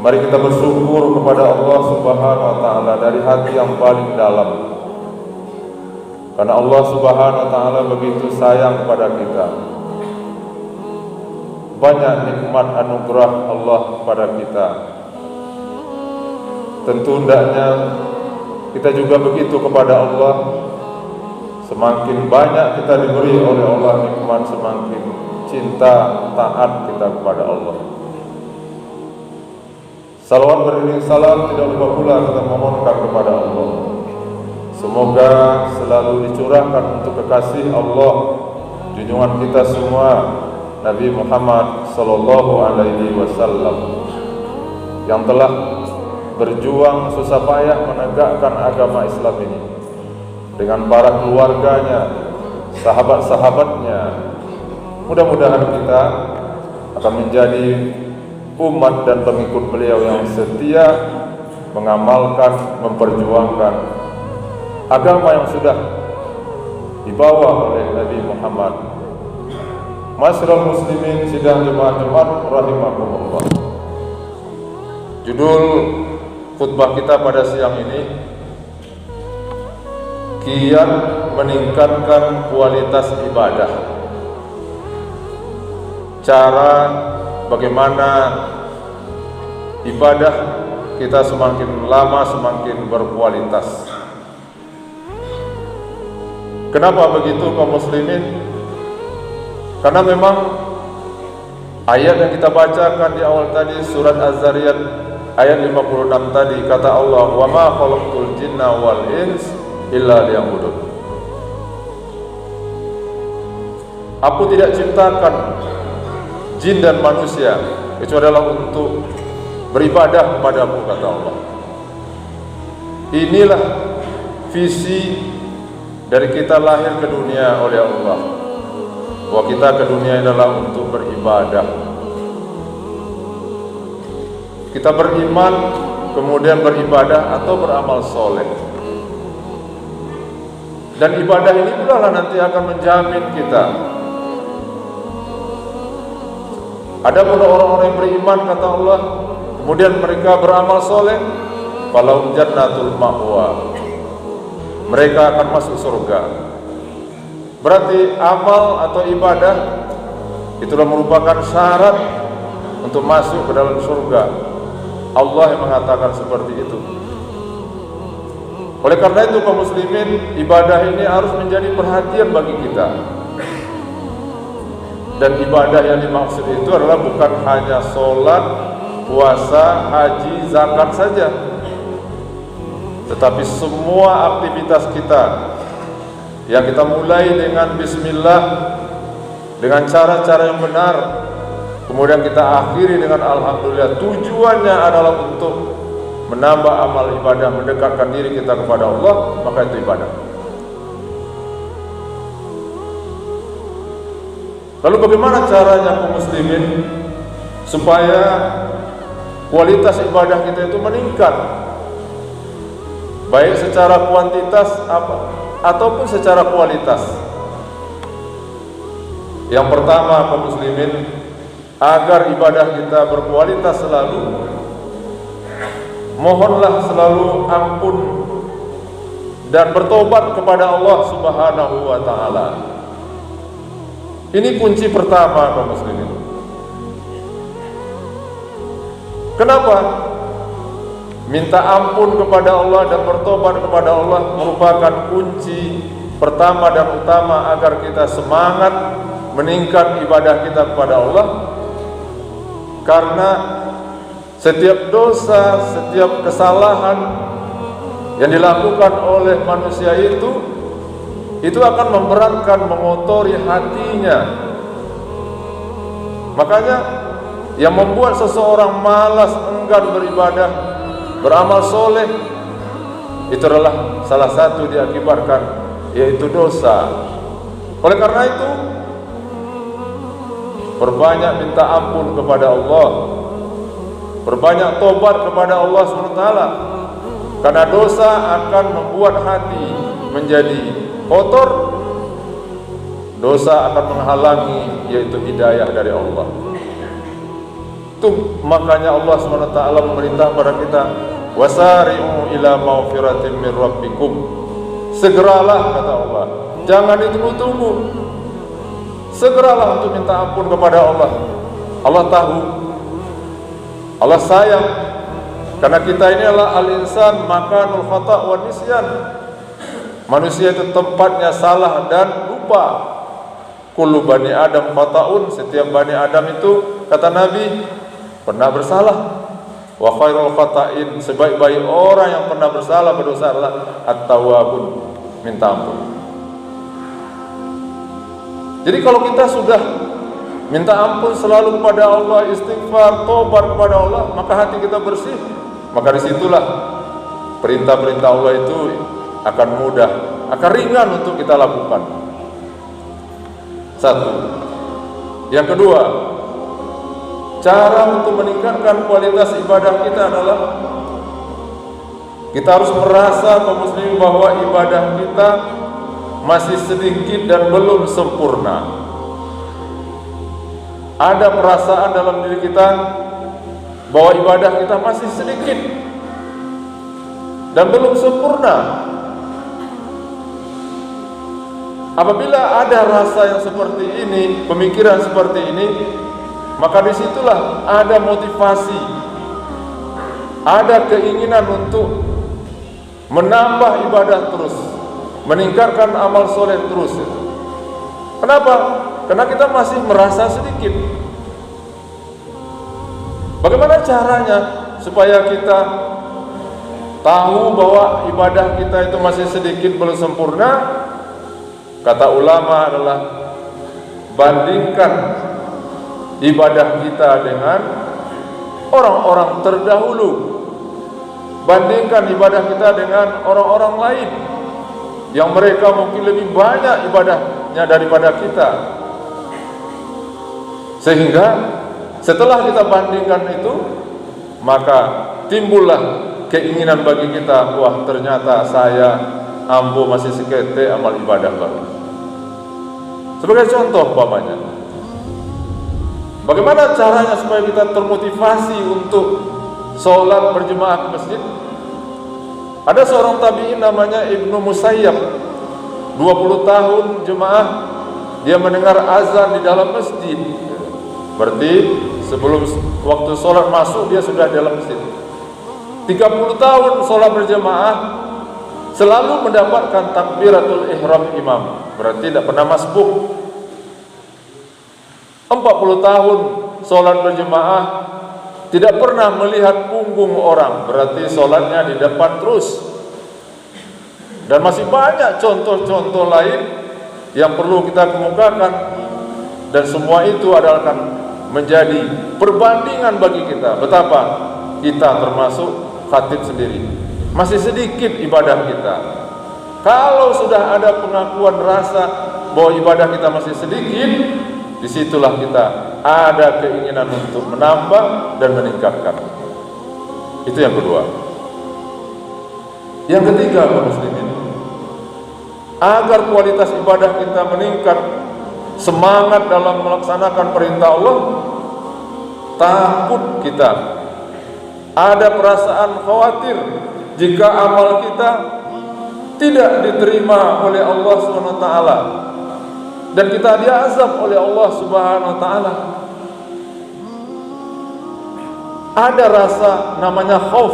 Mari kita bersyukur kepada Allah Subhanahu wa Ta'ala dari hati yang paling dalam, karena Allah Subhanahu wa Ta'ala begitu sayang kepada kita. Banyak nikmat anugerah Allah kepada kita. Tentu hendaknya kita juga begitu kepada Allah. Semakin banyak kita diberi oleh Allah nikmat, semakin cinta, taat kita kepada Allah. Salawat beriring salam tidak lupa pula kita memohonkan kepada Allah. Semoga selalu dicurahkan untuk kekasih Allah, junjungan kita semua, Nabi Muhammad sallallahu alaihi wasallam, yang telah berjuang susah payah menegakkan agama Islam ini dengan para keluarganya, sahabat-sahabatnya. Mudah-mudahan kita akan menjadi umat dan pengikut beliau yang setia mengamalkan, memperjuangkan agama yang sudah dibawa oleh Nabi Muhammad. Masyarul muslimin sidang jemaat-jemaat rahimakumullah. Judul khutbah kita pada siang ini, kiat meningkatkan kualitas ibadah. Cara bagaimana ibadah kita semakin lama semakin berkualitas. Kenapa begitu kaum muslimin? Karena memang ayat yang kita bacakan di awal tadi, surat Az-Zariyat ayat 56 tadi, kata Allah, "Wa ma khalaqtul jinna wal ins illa liya'budun." Aku tidak ciptakan jin dan manusia kecuali adalah untuk beribadah kepadamu, kata Allah. Inilah visi dari kita lahir ke dunia oleh Allah, bahwa kita ke dunia adalah untuk beribadah. Kita beriman, kemudian beribadah atau beramal soleh. Dan ibadah ini pula lah nanti akan menjamin kita. Adapun orang-orang yang beriman, kata Allah, kemudian mereka beramal soleh, falahum jannatul ma'wa, mereka akan masuk surga. Berarti amal atau ibadah itulah merupakan syarat untuk masuk ke dalam surga. Allah yang mengatakan seperti itu. Oleh karena itu kaum muslimin, ibadah ini harus menjadi perhatian bagi kita. Dan ibadah yang dimaksud itu adalah bukan hanya sholat, puasa, haji, zakat saja, tetapi semua aktivitas kita yang kita mulai dengan bismillah, dengan cara-cara yang benar, kemudian kita akhiri dengan alhamdulillah. Tujuannya adalah untuk menambah amal ibadah, mendekatkan diri kita kepada Allah, maka itu ibadah. Lalu bagaimana caranya kaum muslimin supaya kualitas ibadah kita itu meningkat, baik secara kuantitas ataupun secara kualitas? Yang pertama kaum muslimin, agar ibadah kita berkualitas selalu, mohonlah selalu ampun dan bertobat kepada Allah Subhanahu wa Ta'ala. Ini kunci pertama kaum muslimin. Kenapa? Minta ampun kepada Allah dan bertobat kepada Allah merupakan kunci pertama dan utama agar kita semangat meningkat ibadah kita kepada Allah. Karena setiap dosa, setiap kesalahan yang dilakukan oleh manusia itu akan memberatkan, mengotori hatinya. Makanya yang membuat seseorang malas, enggan beribadah, beramal soleh, itu adalah salah satu diakibatkan, yaitu dosa. Oleh karena itu, perbanyak minta ampun kepada Allah, perbanyak tobat kepada Allah SWT, karena dosa akan membuat hati menjadi kotor. Dosa akan menghalangi yaitu hidayah dari Allah. Itu makanya Allah SWT memerintah kepada kita, wasari'u ila maghfiratin min rabbikum. Segeralah, kata Allah, jangan ditunggu-tunggu. Segeralah untuk minta ampun kepada Allah. Allah tahu, Allah sayang, karena kita ini adalah al-insan makanul khata' wa nisyan. Manusia itu tempatnya salah dan lupa. Kullu bani Adam khata'un, setiap bani Adam itu, kata Nabi, pernah bersalah. Wa khairul khata'in, sebaik-baik orang yang pernah bersalah berdosa adalah at-tawwabun, minta ampun. Jadi kalau kita sudah minta ampun selalu kepada Allah, istighfar, tobat kepada Allah, maka hati kita bersih. Maka disitulah perintah-perintah Allah itu akan mudah, akan ringan untuk kita lakukan. Satu. Yang kedua, cara untuk meningkatkan kualitas ibadah kita adalah kita harus merasa kaum muslimin bahwa ibadah kita masih sedikit dan belum sempurna. Ada perasaan dalam diri kita bahwa ibadah kita masih sedikit dan belum sempurna. Apabila ada rasa yang seperti ini, pemikiran seperti ini, maka disitulah ada motivasi, ada keinginan untuk menambah ibadah terus, meningkatkan amal soleh terus. Kenapa? Karena kita masih merasa sedikit. Bagaimana caranya supaya kita tahu bahwa ibadah kita itu masih sedikit, belum sempurna? Kata ulama adalah bandingkan ibadah kita dengan orang-orang terdahulu. Bandingkan ibadah kita dengan orang-orang lain yang mereka mungkin lebih banyak ibadahnya daripada kita. Sehingga setelah kita bandingkan itu, maka timbullah keinginan bagi kita, wah ternyata saya ambo masih sekete amal ibadah baru. Sebagai contoh umpamanya, bagaimana caranya supaya kita termotivasi untuk sholat berjemaah ke masjid? Ada seorang tabi'in namanya Ibnu Musayyab, 20 tahun jemaah, dia mendengar azan di dalam masjid. Berarti sebelum waktu sholat masuk dia sudah di dalam masjid. 30 tahun sholat berjemaah, selalu mendapatkan takbiratul ihram imam, berarti tidak pernah masbuk. 40 tahun sholat berjemaah, tidak pernah melihat punggung orang, berarti sholatnya di depan terus. Dan masih banyak contoh-contoh lain yang perlu kita kemukakan, dan semua itu adalah akan menjadi perbandingan bagi kita betapa kita termasuk khatib sendiri masih sedikit ibadah kita. Kalau sudah ada pengakuan rasa bahwa ibadah kita masih sedikit, disitulah kita ada keinginan untuk menambah dan meningkatkan. Itu yang kedua. Yang ketiga, kaum muslimin, agar kualitas ibadah kita meningkat, semangat dalam melaksanakan perintah Allah, takut kita, ada perasaan khawatir jika amal kita tidak diterima oleh Allah SWT dan kita diazab oleh Allah SWT. Ada rasa namanya khauf,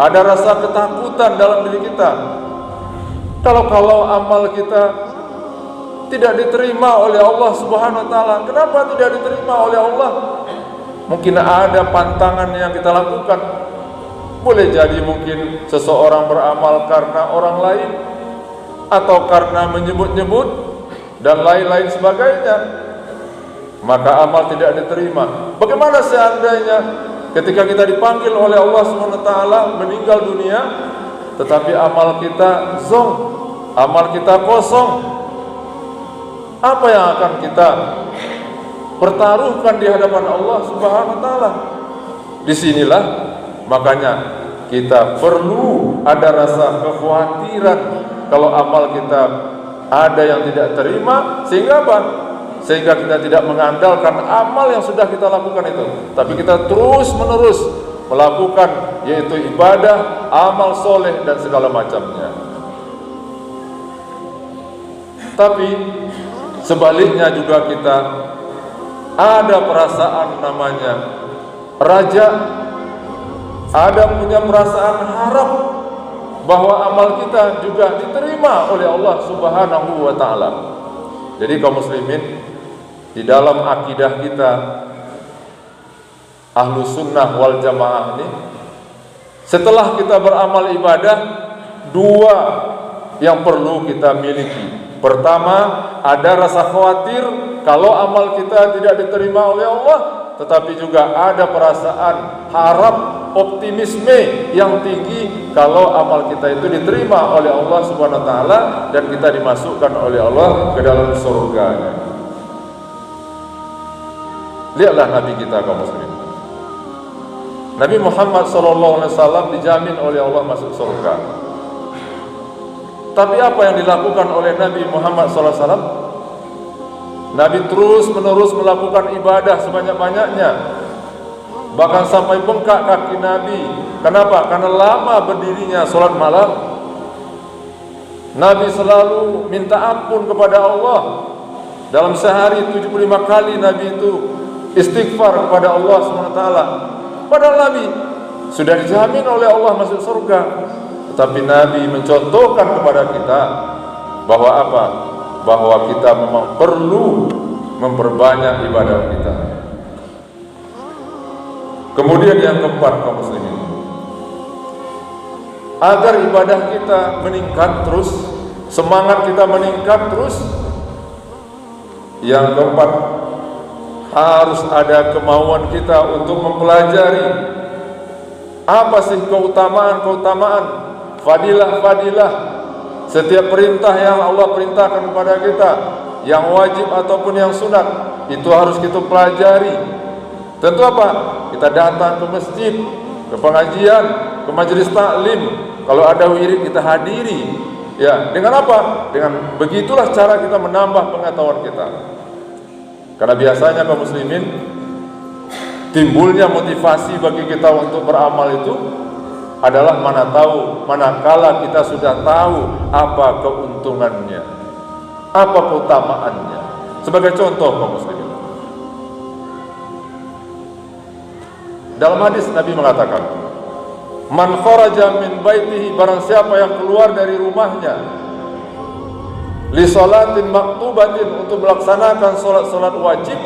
ada rasa ketakutan dalam diri kita. Kalau amal kita tidak diterima oleh Allah SWT, kenapa tidak diterima oleh Allah? Mungkin ada pantangan yang kita lakukan. Boleh jadi mungkin seseorang beramal karena orang lain, atau karena menyebut-nyebut dan lain-lain sebagainya, maka amal tidak diterima. Bagaimana seandainya ketika kita dipanggil oleh Allah SWT meninggal dunia, tetapi amal kita zong, amal kita kosong? Apa yang akan kita pertaruhkan di hadapan Allah SWT? Disinilah makanya kita perlu ada rasa kekhawatiran kalau amal kita ada yang tidak terima, sehingga apa? sehingga kita tidak mengandalkan amal yang sudah kita lakukan itu, tapi kita terus menerus melakukan, yaitu ibadah, amal soleh dan segala macamnya. Tapi sebaliknya juga kita ada perasaan namanya raja, ada punya perasaan harap bahwa amal kita juga diterima oleh Allah Subhanahu wa ta'ala. Jadi kaum muslimin, di dalam akidah kita ahlu sunnah wal jamaah ini, setelah kita beramal ibadah, dua yang perlu kita miliki. Pertama, ada rasa khawatir kalau amal kita tidak diterima oleh Allah, tetapi juga ada perasaan harap, optimisme yang tinggi kalau amal kita itu diterima oleh Allah Subhanahu wa taala dan kita dimasukkan oleh Allah ke dalam surganya. Lihatlah Nabi kita kaum muslimin. Nabi Muhammad SAW dijamin oleh Allah masuk surga. Tapi apa yang dilakukan oleh Nabi Muhammad SAW? Nabi terus menerus melakukan ibadah sebanyak-banyaknya, bahkan sampai bengkak kaki Nabi. Kenapa? Karena lama berdirinya sholat malam. Nabi selalu minta ampun kepada Allah. Dalam sehari 75 kali Nabi itu istighfar kepada Allah SWT. Padahal Nabi sudah dijamin oleh Allah masuk surga. Tetapi Nabi mencontohkan kepada kita bahwa apa? Bahwa kita memang perlu memperbanyak ibadah kita. Kemudian yang keempat kaum muslimin, agar ibadah kita meningkat terus, semangat kita meningkat terus, yang keempat, harus ada kemauan kita untuk mempelajari apa sih keutamaan-keutamaan, fadilah-fadilah setiap perintah yang Allah perintahkan kepada kita, yang wajib ataupun yang sunat, itu harus kita pelajari. Tentu apa? Kita datang ke masjid, ke pengajian, ke majelis taklim. Kalau ada wirid kita hadiri. Ya, dengan apa? Dengan begitulah cara kita menambah pengetahuan kita. Karena biasanya kaum muslimin, timbulnya motivasi bagi kita untuk beramal itu adalah manakala kita sudah tahu apa keuntungannya, apa keutamaannya. Sebagai contoh kaum muslimin, dalam hadis Nabi mengatakan, man kharaja min baitihi, barang siapa yang keluar dari rumahnya li sholatin maktubatin, untuk melaksanakan sholat-sholat wajib,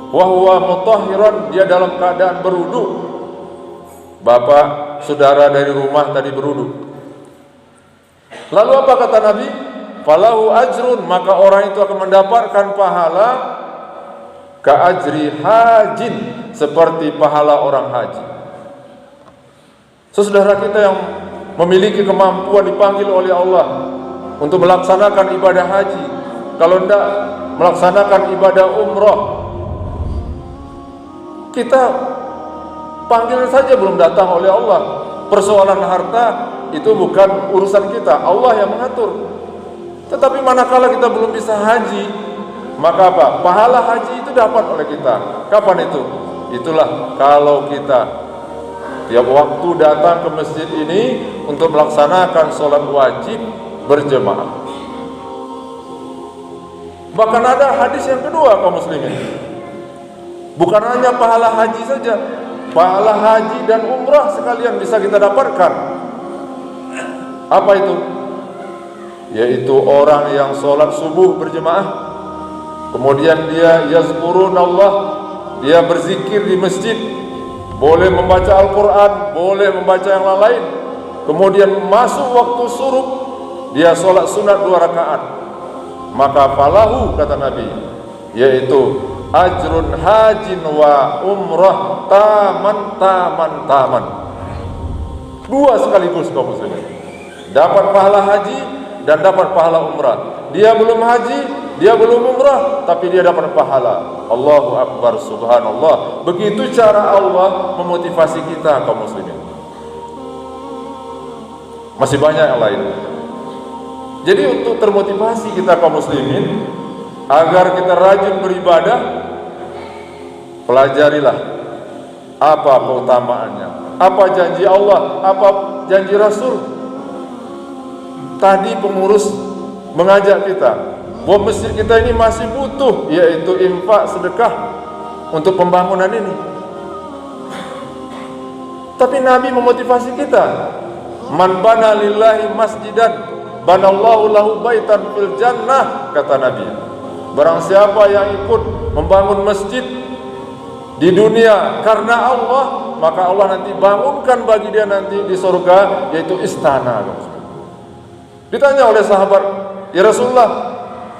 wa huwa mutahhiran, dia dalam keadaan berwudu. Bapak, saudara dari rumah tadi berwudu. Lalu apa kata Nabi? Falahu ajrun, maka orang itu akan mendapatkan pahala ka ajri hajin, seperti pahala orang haji. Saudara kita yang memiliki kemampuan dipanggil oleh Allah untuk melaksanakan ibadah haji, kalau tidak melaksanakan ibadah umroh, kita panggilan saja belum datang oleh Allah. Persoalan harta itu bukan urusan kita, Allah yang mengatur. Tetapi manakala kita belum bisa haji, maka apa? Pahala haji itu dapat oleh kita. Kapan itu? Itulah kalau kita tiap waktu datang ke masjid ini untuk melaksanakan sholat wajib berjemaah. Bahkan ada hadis yang kedua kaum muslimin, bukan hanya pahala haji saja, pahala haji dan umrah sekalian bisa kita dapatkan. Apa itu? Yaitu orang yang sholat subuh berjemaah, kemudian dia yazkurun Allah, dia berzikir di masjid, boleh membaca Al-Quran, boleh membaca yang lain. Kemudian masuk waktu surup, dia sholat sunat 2 rakaat, maka falahu, kata Nabi, yaitu ajrun hajin wa umrah taman. 2 sekaligus kaum muslimin, dapat pahala haji dan dapat pahala umrah. Dia belum haji, dia belum umrah, tapi dia dapat pahala. Allahu Akbar, subhanallah. Begitu cara Allah memotivasi kita kaum muslimin. Masih banyak yang lain. Jadi untuk termotivasi kita kaum muslimin, Agar kita rajin beribadah, pelajarilah apa keutamaannya, apa janji Allah, apa janji Rasul. Tadi pengurus mengajak kita bahwa masjid kita ini masih butuh, yaitu infak, sedekah untuk pembangunan ini. Tapi Nabi memotivasi kita, man bana lillahi masjidan banallahu lahu baitan fil jannah, kata Nabi. Barang siapa yang ikut membangun masjid di dunia karena Allah, maka Allah nanti bangunkan bagi dia nanti di surga, yaitu istana. Ditanya oleh sahabat, ya Rasulullah,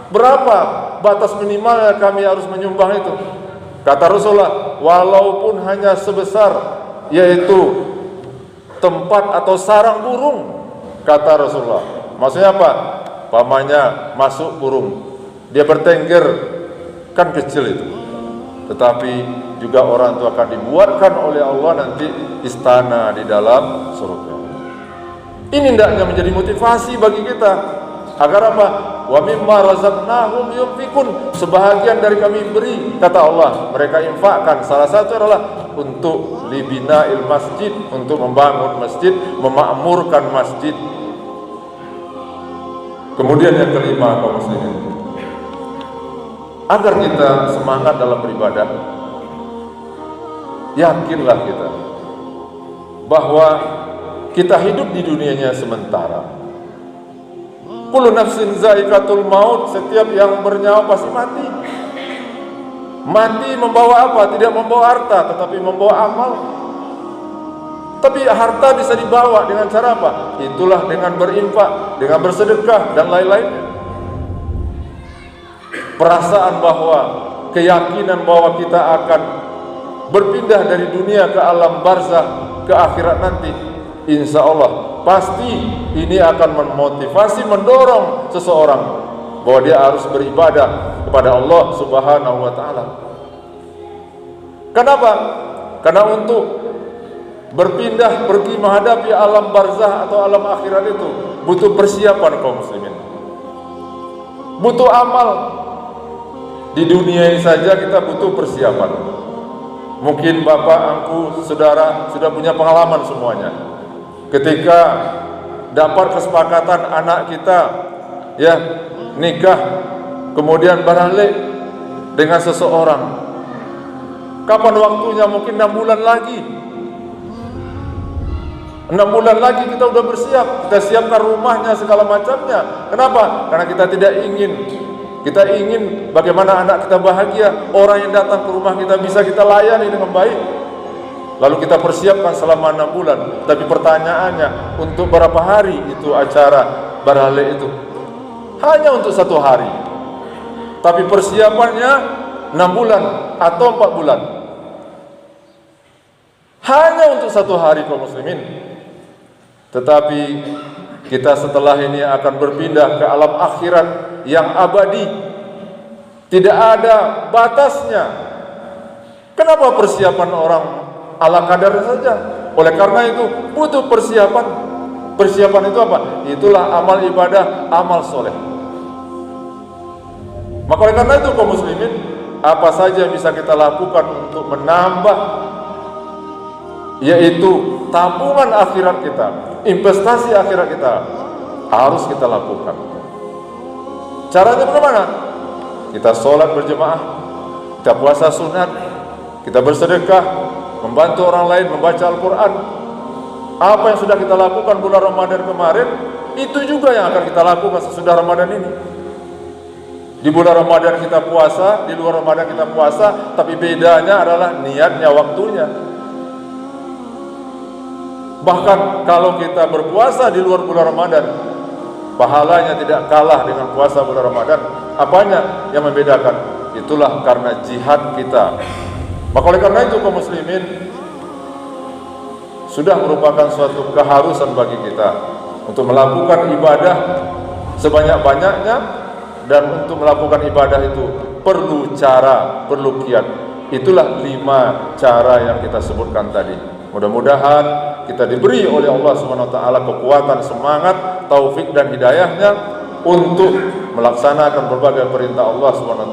berapa batas minimalnya kami harus menyumbang itu? Kata Rasulullah, walaupun hanya sebesar yaitu tempat atau sarang burung, kata Rasulullah. Maksudnya apa? Pamannya masuk burung, dia bertengger, kan kecil itu, tetapi juga orang itu akan dibuatkan oleh Allah nanti istana di dalam surga. Ini hendaknya menjadi motivasi bagi kita agar apa? Wa mimma razaqnahum yunfikun, sebahagian dari kami beri, kata Allah, mereka infakkan. Salah satu adalah untuk libina'il masjid, untuk membangun masjid, memakmurkan masjid. Kemudian yang kelima, kaum muslimin, agar kita semangat dalam beribadah, yakinlah kita bahwa kita hidup di dunianya sementara. Kullu nafsin za'iqatul maut, setiap yang bernyawa pasti mati. Mati membawa apa? Tidak membawa harta, tetapi membawa amal. Tapi harta bisa dibawa dengan cara apa? Itulah dengan berinfak, dengan bersedekah dan lain-lainnya. Perasaan bahwa, keyakinan bahwa kita akan berpindah dari dunia ke alam barzakh, ke akhirat nanti, insya Allah pasti ini akan memotivasi, mendorong seseorang bahwa dia harus beribadah kepada Allah Subhanahu wa Ta'ala. Kenapa? Karena untuk berpindah, pergi menghadapi alam barzakh atau alam akhirat itu butuh persiapan, kaum muslimin, butuh amal. Di dunia ini saja kita butuh persiapan. Mungkin bapak, angku, saudara sudah punya pengalaman semuanya. Ketika dapat kesepakatan anak kita ya nikah, kemudian balik dengan seseorang, kapan waktunya? Mungkin 6 bulan lagi. 6 bulan lagi kita sudah bersiap, kita siapkan rumahnya, segala macamnya. Kenapa? Karena kita tidak ingin, kita ingin bagaimana anak kita bahagia, orang yang datang ke rumah kita bisa kita layani dengan baik. Lalu kita persiapkan selama 6 bulan. Tapi pertanyaannya, untuk berapa hari itu acara barale itu? Hanya untuk 1 hari. Tapi persiapannya 6 bulan atau 4 bulan. Hanya untuk 1 hari, kaum muslimin. Tetapi kita setelah ini akan berpindah ke alam akhirat yang abadi, tidak ada batasnya. Kenapa persiapan orang ala kadar saja? Oleh karena itu butuh persiapan. Persiapan itu apa? Itulah amal ibadah, amal soleh. Maka oleh karena itu, kaum muslimin, apa saja yang bisa kita lakukan untuk menambah, yaitu tabungan akhirat kita, investasi akhirat kita, harus kita lakukan. Caranya bagaimana? Kita sholat berjemaah, kita puasa sunat, kita bersedekah, membantu orang lain, membaca Al-Quran. Apa yang sudah kita lakukan bulan Ramadan kemarin, itu juga yang akan kita lakukan sesudah Ramadan ini. Di bulan Ramadan kita puasa, di luar Ramadan kita puasa, tapi bedanya adalah niatnya, waktunya. Bahkan kalau kita berpuasa di luar bulan Ramadan, pahalanya tidak kalah dengan puasa bulan Ramadan. Apanya yang membedakan? Itulah karena jihad kita. Maka oleh karena itu, kaum muslimin, sudah merupakan suatu keharusan bagi kita untuk melakukan ibadah sebanyak-banyaknya, dan untuk melakukan ibadah itu perlu cara, perlu kiat. Itulah 5 cara yang kita sebutkan tadi. Mudah-mudahan kita diberi oleh Allah Subhanahu wa Ta'ala kekuatan, semangat, taufik dan hidayahnya untuk melaksanakan berbagai perintah Allah SWT